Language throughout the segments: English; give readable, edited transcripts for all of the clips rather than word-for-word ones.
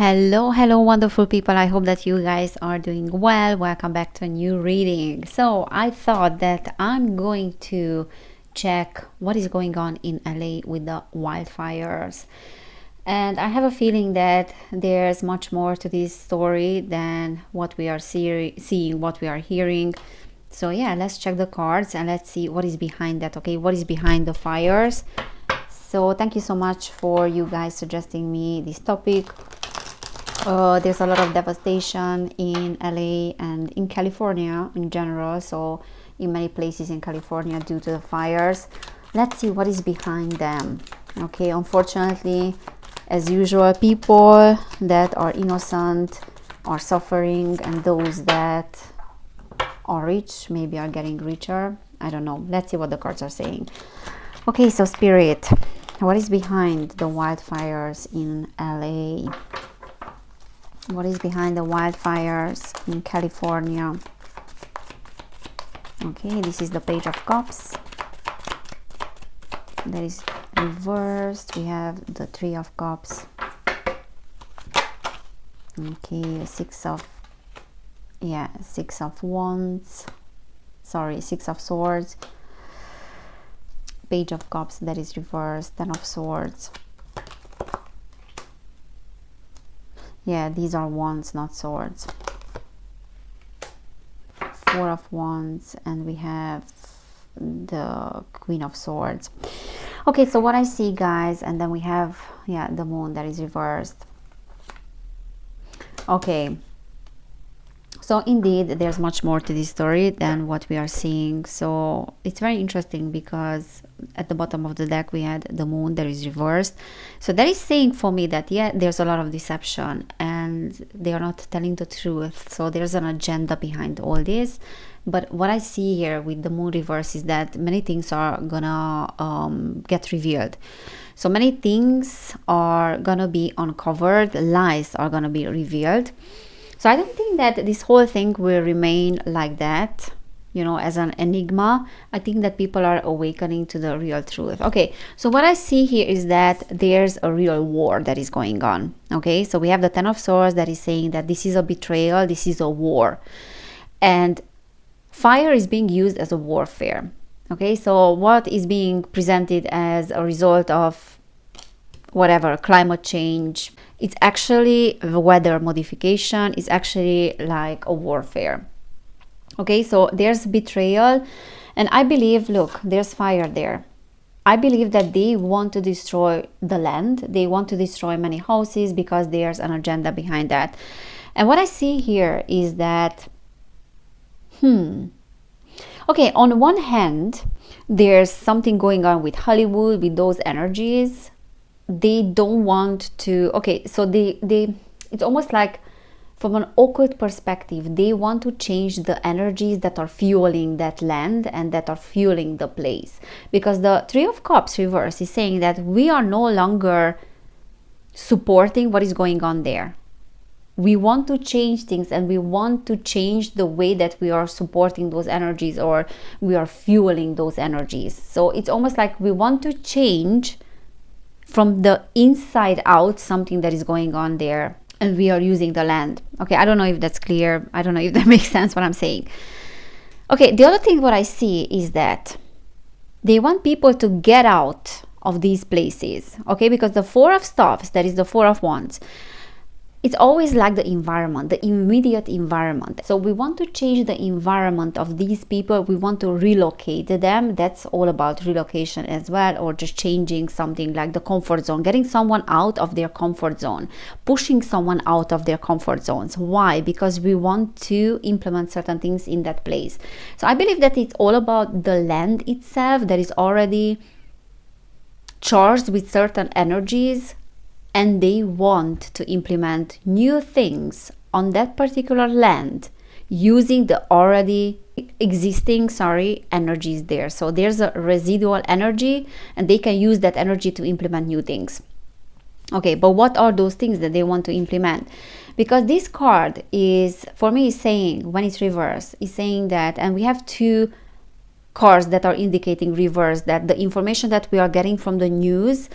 Hello, wonderful people. I hope that you guys are doing well. Welcome back to a new reading. So, I thought that I'm going to check what is going on in LA with the wildfires. And I have a feeling that there's much more to this story than what we are seeing, what we are hearing. So, yeah, let's check the cards and let's see what is behind that, okay? What is behind the fires? So, thank you so much for you guys suggesting me this topic. There's a lot of devastation in LA and in California in general, so in many places in California due to the fires. Let's see what is behind them. Okay, unfortunately, as usual, people that are innocent are suffering, and those that are rich maybe are getting richer. I don't know. Let's see what the cards are saying. Okay, so Spirit, what is behind the wildfires in LA? What is behind the wildfires in California? Okay, this is the Page of Cups. That is reversed. We have the Three of Cups. Okay, Six of Wands. Sorry, Six of Swords. Page of Cups, that is reversed. Ten of Swords. Yeah, these are wands, not swords. Four of Wands, and we have the Queen of Swords. Okay, so what I see, guys, and then we have, the Moon that is reversed. Okay. So indeed, there's much more to this story than what we are seeing. So it's very interesting because at the bottom of the deck, we had the Moon that is reversed. So that is saying for me that, there's a lot of deception and they are not telling the truth. So there's an agenda behind all this. But what I see here with the Moon reverse is that many things are gonna get revealed. So many things are gonna be uncovered. Lies are gonna be revealed. So I don't think that this whole thing will remain like that, as an enigma. I think that people are awakening to the real truth. Okay, so what I see here is that there's a real war that is going on. Okay, so we have the Ten of Swords that is saying that this is a betrayal, this is a war. And fire is being used as a warfare. Okay, so what is being presented as a result of whatever, climate change, it's actually the weather modification, is actually like a warfare. Okay, so there's betrayal, and I believe, look, there's fire there. I believe that they want to destroy the land. They want to destroy many houses because there's an agenda behind that. And what I see here is that, okay, on one hand, there's something going on with Hollywood, with those energies. They don't want to, okay, so they it's almost like from an occult perspective, they want to change the energies that are fueling that land and that are fueling the place. Because the Three of Cups reverse is saying that we are no longer supporting what is going on there. We want to change things, and we want to change the way that we are supporting those energies, or we are fueling those energies. So it's almost like we want to change from the inside out something that is going on there, and we are using the land. Okay, I don't know if that's clear. I don't know if that makes sense what I'm saying. Okay, the other thing what I see is that they want people to get out of these places. Okay, because the Four of Staffs, that is the Four of Wands, it's always like the environment, the immediate environment. So we want to change the environment of these people. We want to relocate them. That's all about relocation as well, or just changing something like the comfort zone, getting someone out of their comfort zone, pushing someone out of their comfort zones. Why? Because we want to implement certain things in that place. So I believe that it's all about the land itself that is already charged with certain energies, and they want to implement new things on that particular land using the already existing energies there. So there's a residual energy, and they can use that energy to implement new things. Okay, but what are those things that they want to implement? Because this card is, for me, is saying, when it's reversed, is saying that, and we have two cards that are indicating reverse, that the information that we are getting from the news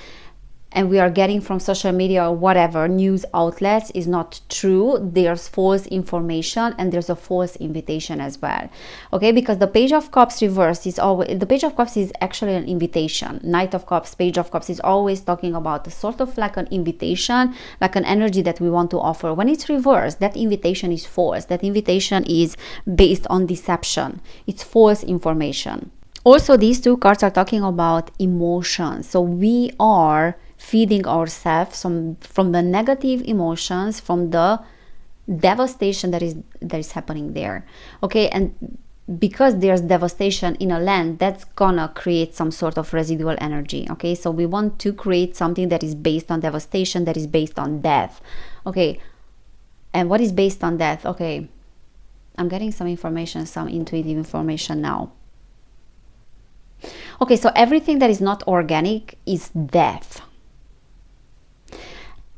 and we are getting from social media or whatever news outlets is not true. There's false information and there's a false invitation as well. Okay, because the Page of Cups reversed is always, the Page of Cups is actually an invitation. Knight of Cups, Page of Cups is always talking about a sort of like an invitation, like an energy that we want to offer. When it's reversed, that invitation is false. That invitation is based on deception. It's false information. Also, these two cards are talking about emotions. So we are feeding ourselves from the negative emotions, from the devastation that is happening there. Okay, and because there's devastation in a land, that's gonna create some sort of residual energy. Okay, so we want to create something that is based on devastation, that is based on death. Okay, and what is based on death? Okay, I'm getting some information, some intuitive information now. Okay, so everything that is not organic is death.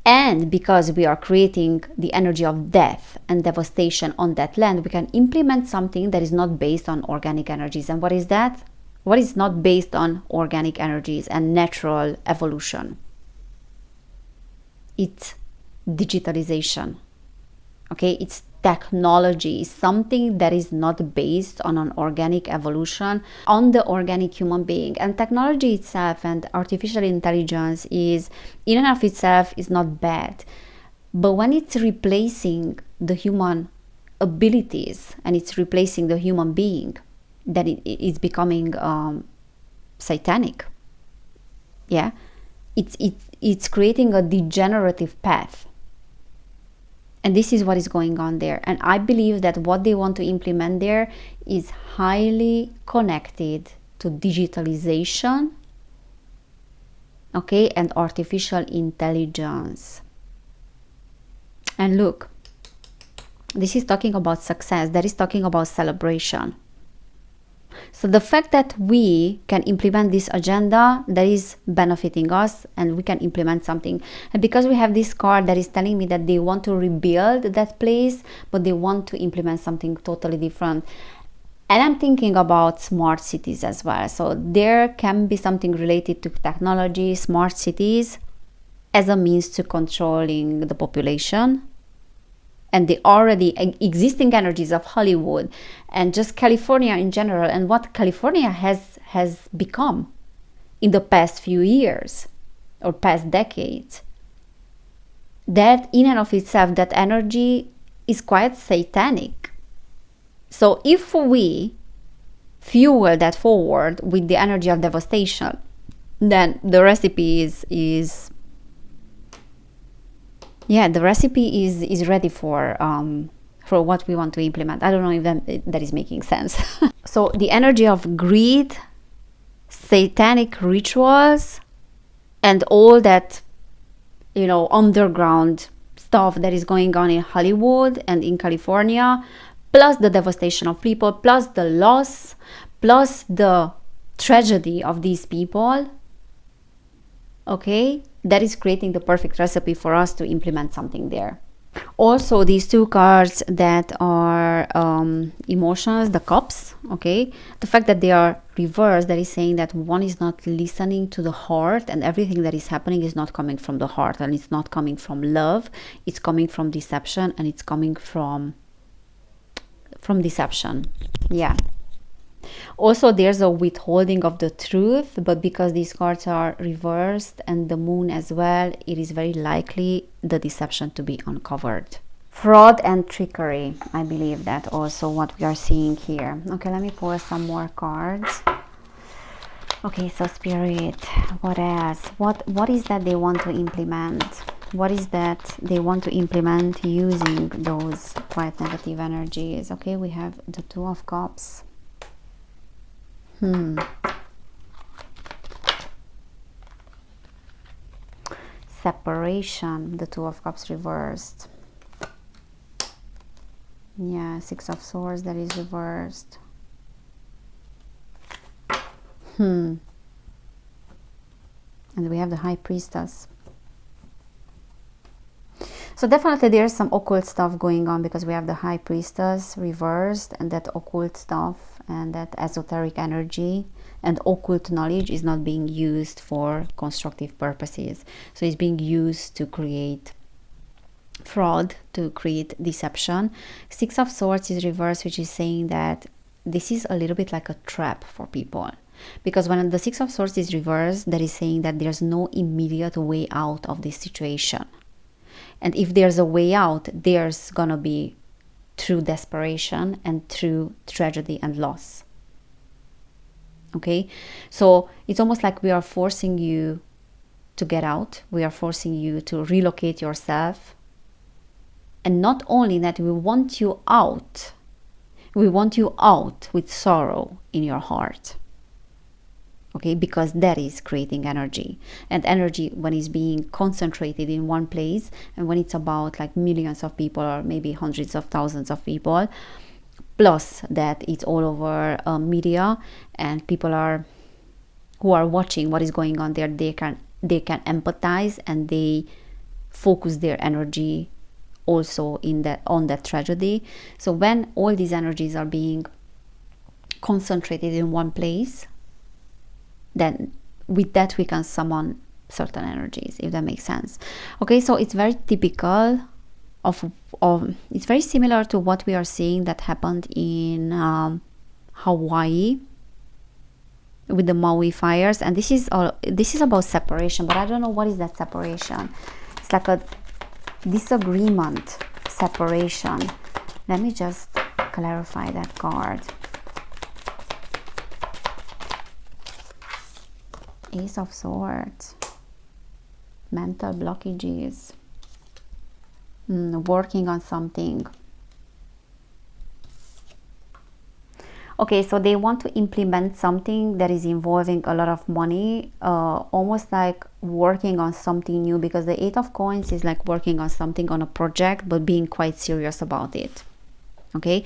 And because we are creating the energy of death and devastation on that land, we can implement something that is not based on organic energies. And what is that? What is not based on organic energies and natural evolution? It's digitalization. Okay, it's technology, something that is not based on an organic evolution, on the organic human being. And technology itself and artificial intelligence is, in and of itself, is not bad. But when it's replacing the human abilities and it's replacing the human being, then it's becoming satanic. Yeah, it's creating a degenerative path. And this is what is going on there. And I believe that what they want to implement there is highly connected to digitalization, okay, and artificial intelligence. And look, this is talking about success. That is talking about celebration. So the fact that we can implement this agenda, that is benefiting us, and we can implement something. And because we have this card that is telling me that they want to rebuild that place, but they want to implement something totally different. And I'm thinking about smart cities as well. So there can be something related to technology, smart cities, as a means to controlling the population. And the already existing energies of Hollywood and just California in general, and what California has become in the past few years or past decades. That in and of itself, that energy is quite satanic. So if we fuel that forward with the energy of devastation, then the recipe is the recipe is ready for what we want to implement. I don't know if that is making sense. So the energy of greed, satanic rituals, and all that, underground stuff that is going on in Hollywood and in California, plus the devastation of people, plus the loss, plus the tragedy of these people, okay, that is creating the perfect recipe for us to implement something there. Also, these two cards that are emotions, the cups, okay, the fact that they are reversed, that is saying that one is not listening to the heart, and everything that is happening is not coming from the heart, and it's not coming from love, it's coming from deception, and it's coming from deception. Yeah. Also, there's a withholding of the truth, but because these cards are reversed and the moon as well, it is very likely the deception to be uncovered. Fraud and trickery, I believe that also what we are seeing here. Okay, let me pull some more cards. Okay, so Spirit, what else? What is that they want to implement? What is that they want to implement using those quite negative energies? Okay, we have the Two of Cups. Separation, the Two of Cups reversed. Yeah, Six of Swords, that is reversed. And we have the High Priestess. So definitely there's some occult stuff going on, because we have the High Priestess reversed and that occult stuff. and that esoteric energy and occult knowledge is not being used for constructive purposes. So it's being used to create fraud, to create deception. Six of Swords is reversed, which is saying that this is a little bit like a trap for people. Because when the Six of Swords is reversed, that is saying that there's no immediate way out of this situation. And if there's a way out, there's gonna be through desperation and through tragedy and loss. Okay? So it's almost like we are forcing you to get out. We are forcing you to relocate yourself. And not only that, we want you out. We want you out with sorrow in your heart. Okay, because that is creating energy. And energy, when it's being concentrated in one place, and when it's about like millions of people or maybe hundreds of thousands of people, plus that it's all over media, and people who are watching what is going on there, they can empathize, and they focus their energy also on that tragedy. So when all these energies are being concentrated in one place, then with that we can summon certain energies, if that makes sense. Okay, so it's very typical of it's very similar to what we are seeing that happened in Hawaii with the Maui fires. And this is about separation, but I don't know what is that separation. It's like a disagreement, separation. Let me just clarify that card. Ace of Swords, mental blockages, working on something. Okay, so they want to implement something that is involving a lot of money, almost like working on something new, because the Eight of Coins is like working on something, on a project, but being quite serious about it. Okay,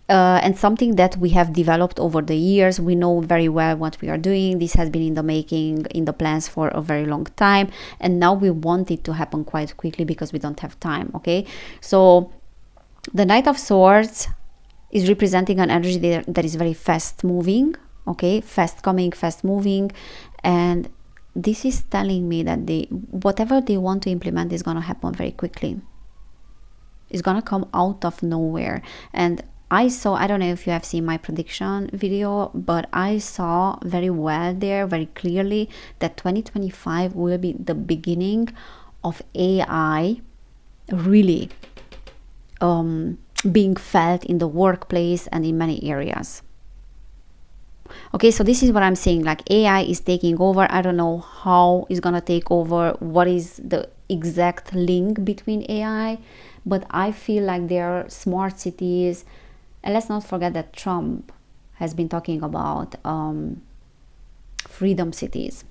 and something that we have developed over the years. We know very well what we are doing. This has been in the making, in the plans for a very long time, and now we want it to happen quite quickly because we don't have time. Okay, so the Knight of Swords is representing an energy that is very fast moving. Okay, fast coming, fast moving, and this is telling me that whatever they want to implement is going to happen very quickly. It's going to come out of nowhere. And I don't know if you have seen my prediction video, but I saw very well there, very clearly, that 2025 will be the beginning of AI really being felt in the workplace and in many areas. Okay, so this is what I'm saying, like AI is taking over. I don't know how it's gonna take over, what is the exact link between AI, but I feel like there are smart cities. And let's not forget that Trump has been talking about freedom cities.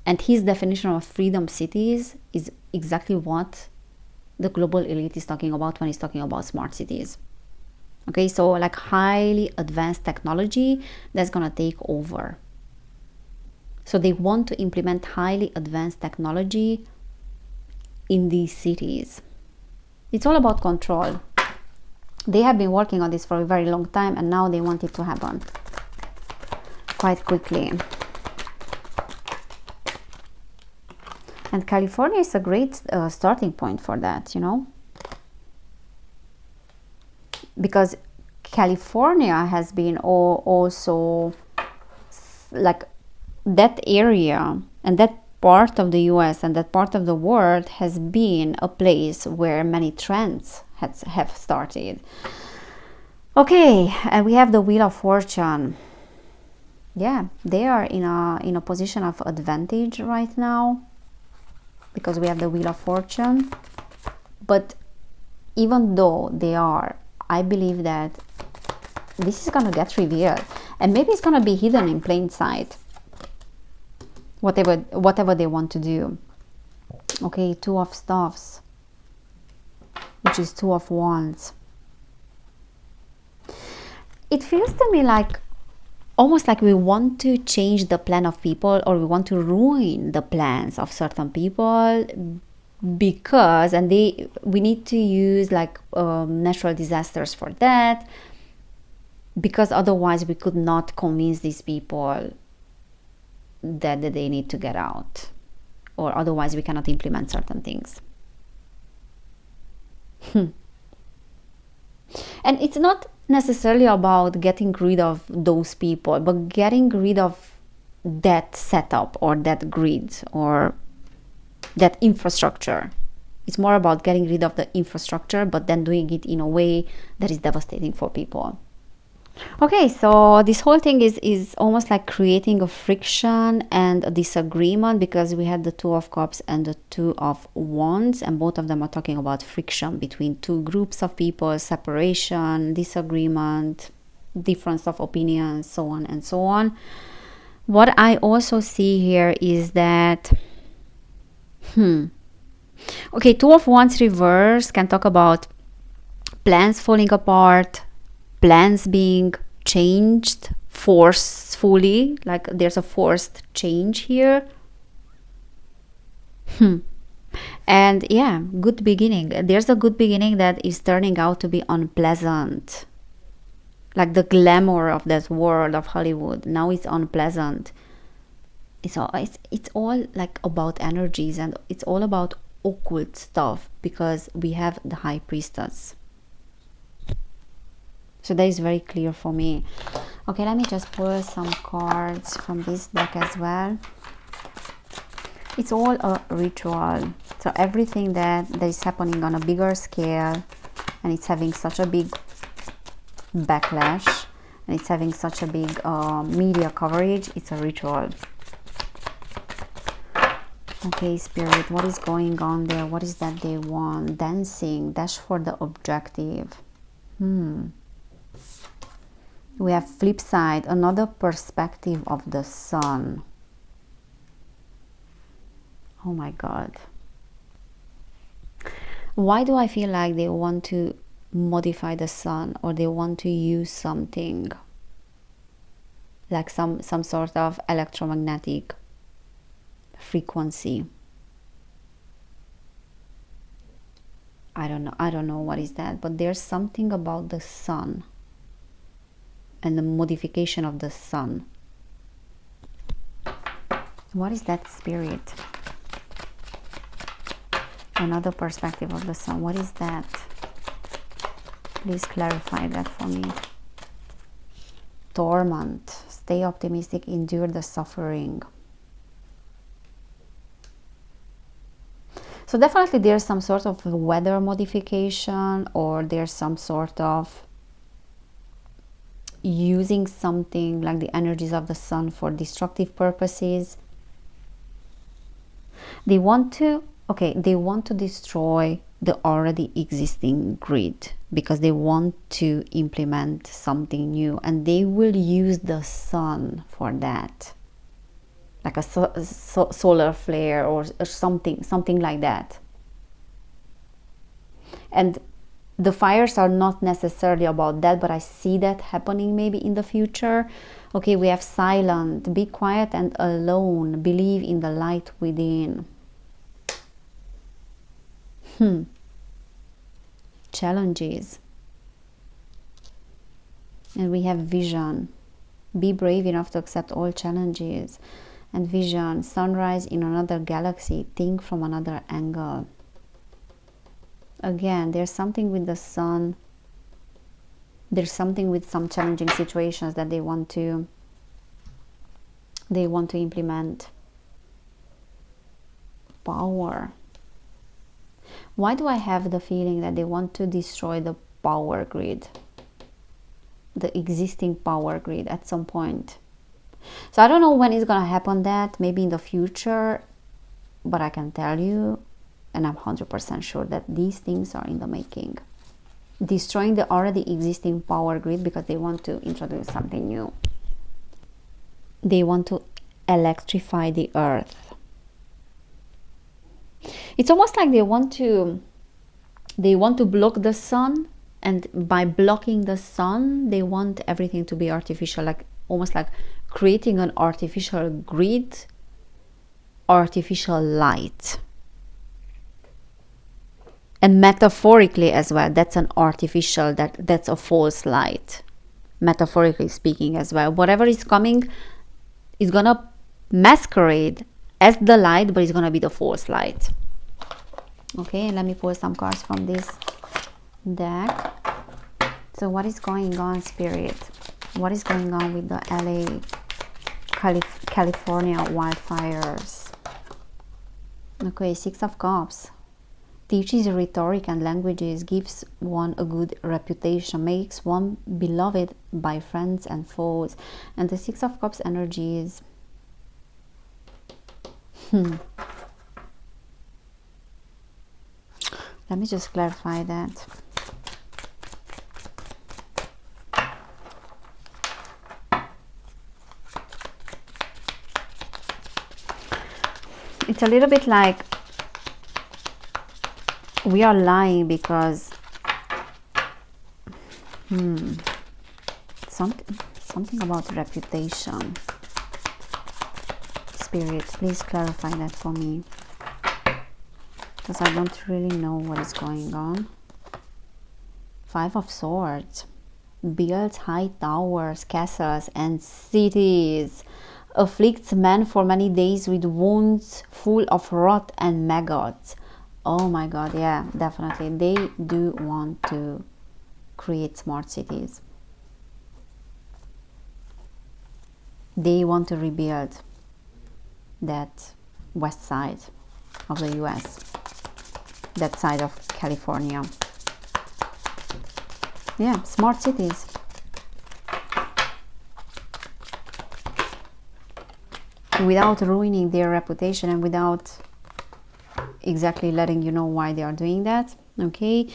And his definition of freedom cities is exactly what the global elite is talking about when he's talking about smart cities. Okay, so like highly advanced technology that's going to take over. So they want to implement highly advanced technology in these cities. It's all about control. They have been working on this for a very long time, and now they want it to happen quite quickly. And California is a great starting point for that, you know, because California has been also like that area, and that part of the US and that part of the world has been a place where many trends have started. Okay, and we have the Wheel of Fortune. Yeah, they are in a position of advantage right now because we have the Wheel of Fortune. But even though they are, I believe that this is gonna get revealed, and maybe it's gonna be hidden in plain sight, whatever they want to do. Okay, Two of Staffs, which is Two of Wands. It feels to me like almost like we want to change the plan of people, or we want to ruin the plans of certain people, because we need to use like natural disasters for that. because otherwise we could not convince these people that they need to get out, or otherwise we cannot implement certain things. And it's not necessarily about getting rid of those people, but getting rid of that setup or that grid or that infrastructure. It's more about getting rid of the infrastructure, but then doing it in a way that is devastating for people. Okay, so this whole thing is almost like creating a friction and a disagreement, because we had the Two of Cups and the Two of Wands, and both of them are talking about friction between two groups of people, separation, disagreement, difference of opinions, so on and so on. What I also see here is that okay, Two of Wands reverse can talk about plans falling apart, plans being changed forcefully, like there's a forced change here. And yeah, good beginning. There's a good beginning that is turning out to be unpleasant. Like the glamour of that world of Hollywood, now it's unpleasant. It's all like about energies, and it's all about occult stuff, because we have the High Priestess. So that is very clear for me. Okay, let me just pull some cards from this deck as well. It's all a ritual. So everything that is happening on a bigger scale, and it's having such a big backlash, and it's having such a big media coverage, it's a ritual. Okay, Spirit, what is going on there? What is that they want? Dancing, dash for the objective. We have flip side, another perspective of the sun. Oh my God. Why do I feel like they want to modify the sun, or they want to use something like some sort of electromagnetic frequency? I don't know what is that, but there's something about the sun and the modification of the sun. What is that, Spirit? Another perspective of the sun. What is that? Please clarify that for me. Torment. Stay optimistic, endure the suffering. So definitely there's some sort of weather modification, or there's some sort of using something like the energies of the sun for destructive purposes. They want to destroy the already existing grid, because they want to implement something new, and they will use the sun for that, like a solar flare or something like that. And the fires are not necessarily about that, but I see that happening maybe in the future. Okay, we have silent, be quiet and alone, believe in the light within. Challenges. And we have vision. Be brave enough to accept all challenges. And vision, sunrise in another galaxy, think from another angle. Again, there's something with the sun. There's something with some challenging situations that they want to implement. Power. Why do I have the feeling that they want to destroy the power grid, the existing power grid at some point? So I don't know when it's gonna happen, that maybe in the future, but I can tell you, and I'm 100% sure that these things are in the making. Destroying the already existing power grid because they want to introduce something new. They want to electrify the earth. It's almost like they want to block the sun, and by blocking the sun, they want everything to be artificial, like almost like creating an artificial grid, artificial light. And metaphorically as well, that's an artificial, that's a false light. metaphorically speaking as well. Whatever is coming is gonna masquerade as the light, but it's gonna be the false light. Okay, let me pull some cards from this deck. So what is going on, Spirit? What is going on with the LA, California wildfires? Okay, Six of Cups. Teaches rhetoric and languages, gives one a good reputation, makes one beloved by friends and foes. And the Six of Cups energy is... Let me just clarify that. It's a little bit like we are lying because something about reputation. Spirit, please clarify that for me, because I don't really know what is going on. Five of Swords. Builds high towers, castles and cities. Afflicts men for many days with wounds full of rot and maggots. Oh my god, yeah, definitely. They do want to create smart cities. They want to rebuild that west side of the US, that side of California. Yeah, smart cities. Without ruining their reputation and without exactly letting you know why they are doing that. Okay,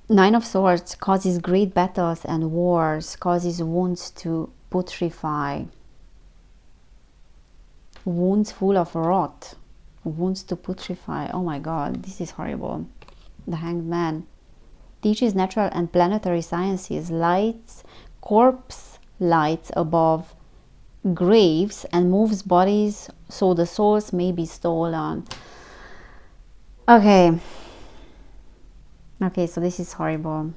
Nine of Swords causes great battles and wars, causes wounds to putrefy, wounds full of rot, wounds to putrefy. Oh my god, this is horrible. The Hanged Man teaches natural and planetary sciences, lights corpse lights above graves and moves bodies so the souls may be stolen. Okay, so this is horrible.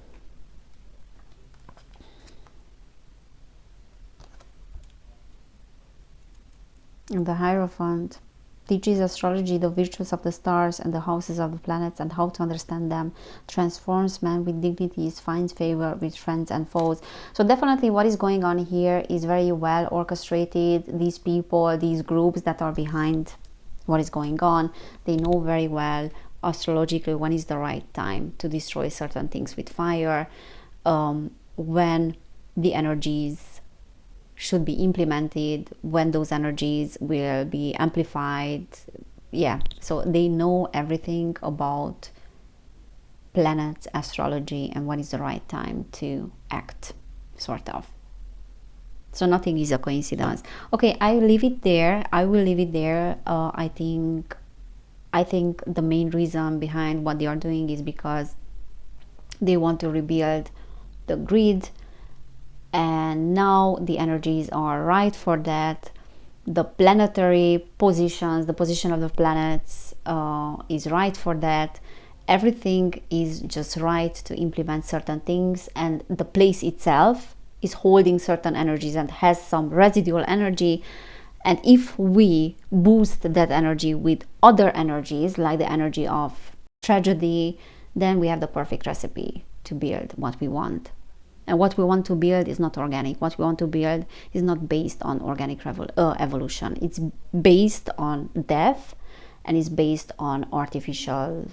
And the Hierophant teaches astrology, the virtues of the stars and the houses of the planets and how to understand them, transforms man with dignities, finds favor with friends and foes. So definitely what is going on here is very well orchestrated. These people, these groups that are behind what is going on, they know very well astrologically when is the right time to destroy certain things with fire, when the energies should be implemented, when those energies will be amplified. Yeah, so they know everything about planets, astrology, and when is the right time to act, sort of. So nothing is a coincidence. Okay, I will leave it there. I think the main reason behind what they are doing is because they want to rebuild the grid, and now the energies are right for that. The planetary positions, the position of the planets is right for that. Everything is just right to implement certain things, and the place itself is holding certain energies and has some residual energy. And if we boost that energy with other energies, like the energy of tragedy, then we have the perfect recipe to build what we want. And what we want to build is not organic. What we want to build is not based on organic evolution. It's based on death, and it's based on artificial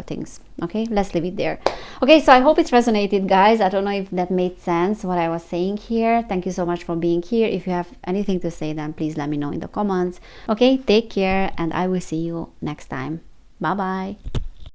things. Okay, let's leave it there. Okay, so I hope it's resonated, guys. I don't know if that made sense what I was saying here. Thank you so much for being here. If you have anything to say, then please let me know in the comments. Okay, take care, and I will see you next time. Bye bye.